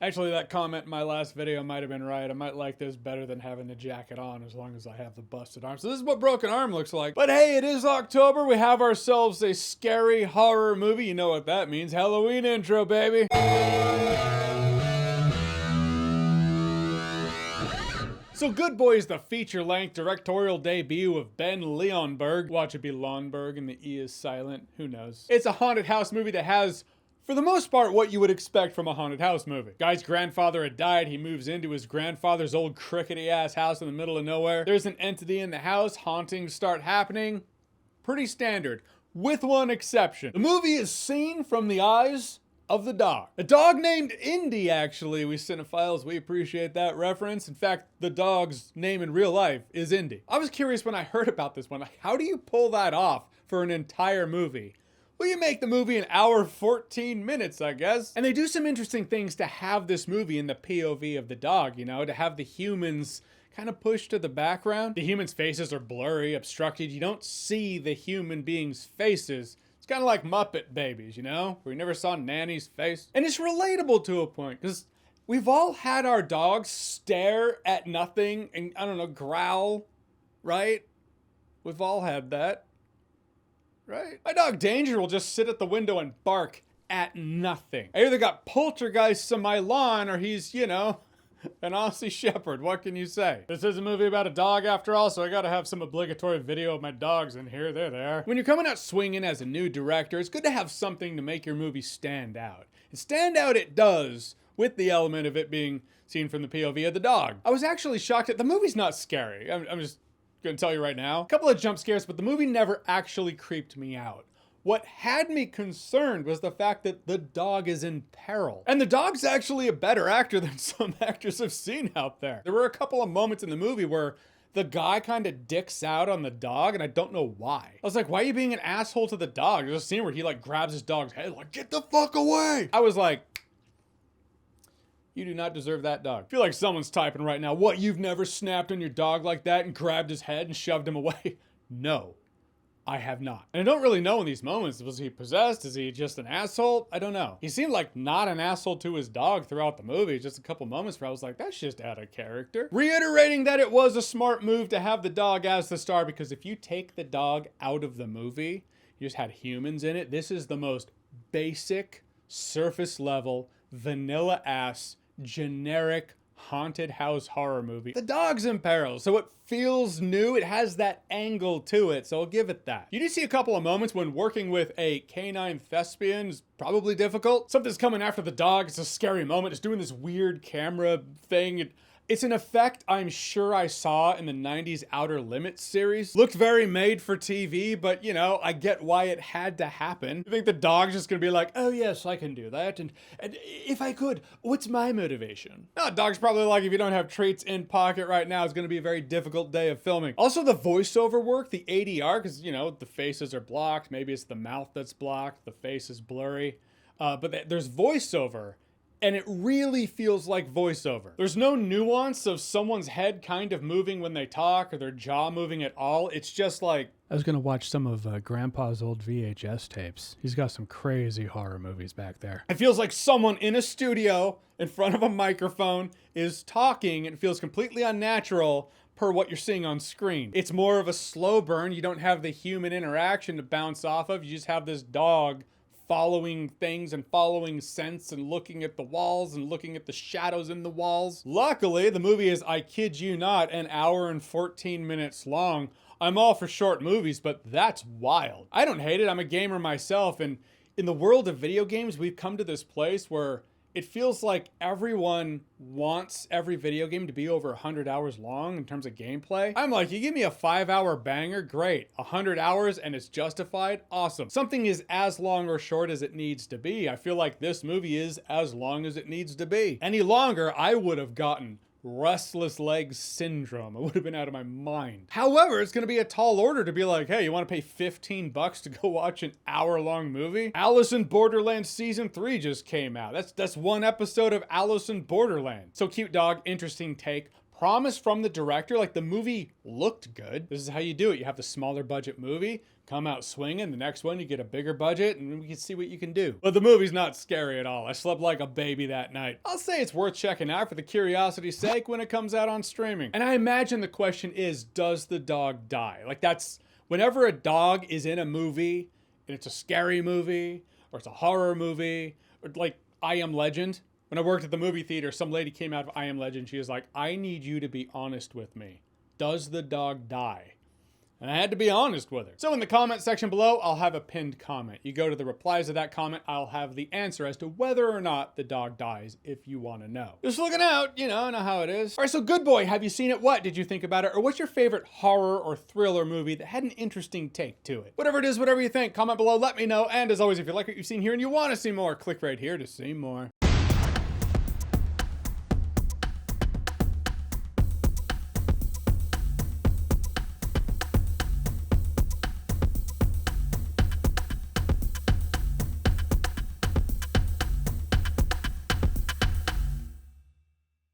Actually, that comment in my last video might have been right. I might like this better than having the jacket on as long as I have the busted arm. So this is what broken arm looks like. But hey, it is October. We have ourselves a scary horror movie. You know what that means. Halloween intro, baby. So Good Boy is the feature-length directorial debut of Ben Leonberg. Watch it be Leonberg and the E is silent. Who knows? It's a haunted house movie that has, for the most part, what you would expect from a haunted house movie. Guy's grandfather had died. He moves into his grandfather's old crickety-ass house in the middle of nowhere. There's an entity in the house. Hauntings start happening. Pretty standard, with one exception. The movie is seen from the eyes of the dog. A dog named Indy, actually. We cinephiles, we appreciate that reference. In fact, the dog's name in real life is Indy. I was curious when I heard about this one, like, how do you pull that off for an entire movie? Well, you make the movie an hour, 14 minutes, I guess. And they do some interesting things to have this movie in the POV of the dog, you know, to have the humans kind of pushed to the background. The humans' faces are blurry, obstructed. You don't see the human beings' faces. It's kind of like Muppet Babies, you know, where you never saw Nanny's face. And it's relatable to a point, because we've all had our dogs stare at nothing and, I don't know, growl, right? We've all had that, right? My dog Danger will just sit at the window and bark at nothing. I either got poltergeists on my lawn or he's, you know, an Aussie Shepherd. What can you say? This is a movie about a dog after all, so I gotta have some obligatory video of my dogs in here. There they are. When you're coming out swinging as a new director, it's good to have something to make your movie stand out. And stand out it does, with the element of it being seen from the POV of the dog. I was actually shocked that the movie's not scary. I'm just gonna tell you right now. A couple of jump scares, but the movie never actually creeped me out. What had me concerned was the fact that the dog is in peril. And the dog's actually a better actor than some actors I've seen out there. There were a couple of moments in the movie where the guy kind of dicks out on the dog, and I don't know why. I was like, why are you being an asshole to the dog? There's a scene where he like grabs his dog's head, like, get the fuck away! I was like, you do not deserve that dog. I feel like someone's typing right now, what, you've never snapped on your dog like that and grabbed his head and shoved him away? No. I have not. And I don't really know in these moments, was he possessed? Is he just an asshole? I don't know. He seemed like not an asshole to his dog throughout the movie. Just a couple moments where I was like, that's just out of character. Reiterating that it was a smart move to have the dog as the star, because if you take the dog out of the movie, you just had humans in it. This is the most basic, surface level, vanilla ass, generic haunted house horror movie. The dog's in peril, so it feels new. It has that angle to it, so I'll give it that. You do see a couple of moments when working with a canine thespian is probably difficult. Something's coming after the dog. It's a scary moment. It's doing this weird camera thing. It's an effect I'm sure I saw in the 90s Outer Limits series. Looked very made for TV, but you know, I get why it had to happen. You think the dog's just gonna be like, oh yes, I can do that, and if I could, what's my motivation? No, dog's probably like, if you don't have treats in pocket right now, it's gonna be a very difficult day of filming. Also the voiceover work, the ADR, because you know, the faces are blocked, maybe it's the mouth that's blocked, the face is blurry, but there's voiceover. And it really feels like voiceover. There's no nuance of someone's head kind of moving when they talk or their jaw moving at all. It's just like, I was gonna watch some of Grandpa's old VHS tapes. He's got some crazy horror movies back there. It feels like someone in a studio in front of a microphone is talking, and it feels completely unnatural per what you're seeing on screen. It's more of a slow burn. You don't have the human interaction to bounce off of. You just have this dog following things and following scents and looking at the walls and looking at the shadows in the walls. Luckily, the movie is, I kid you not, an hour and 14 minutes long. I'm all for short movies, but that's wild. I don't hate it. I'm a gamer myself, and in the world of video games, we've come to this place where it feels like everyone wants every video game to be over 100 hours long in terms of gameplay. I'm like, you give me a 5-hour banger, great. 100 hours and it's justified, awesome. Something is as long or short as it needs to be. I feel like this movie is as long as it needs to be. Any longer, I would have gotten restless legs syndrome. I would have been out of my mind. However, it's going to be a tall order to be like, hey, you want to pay $15 to go watch an hour-long movie? Alice in Borderland Season 3 just came out. That's one episode of Alice in Borderland. So cute dog, interesting take. promise from the director. Like, the movie looked good. This is how you do it. You have the smaller budget movie, come out swinging. The next one, you get a bigger budget, and we can see what you can do. But the movie's not scary at all. I slept like a baby that night. I'll say it's worth checking out for the curiosity's sake when it comes out on streaming. And I imagine the question is, does the dog die? Like, that's, whenever a dog is in a movie, and it's a scary movie, or it's a horror movie, or like I Am Legend. When I worked at the movie theater, some lady came out of I Am Legend. She was like, I need you to be honest with me. Does the dog die? And I had to be honest with her. So in the comment section below, I'll have a pinned comment. You go to the replies of that comment, I'll have the answer as to whether or not the dog dies, if you want to know. Just looking out, you know how it is. All right, so Good Boy, have you seen it? What did you think about it? Or what's your favorite horror or thriller movie that had an interesting take to it? Whatever it is, whatever you think, comment below, let me know. And as always, if you like what you've seen here and you want to see more, click right here to see more.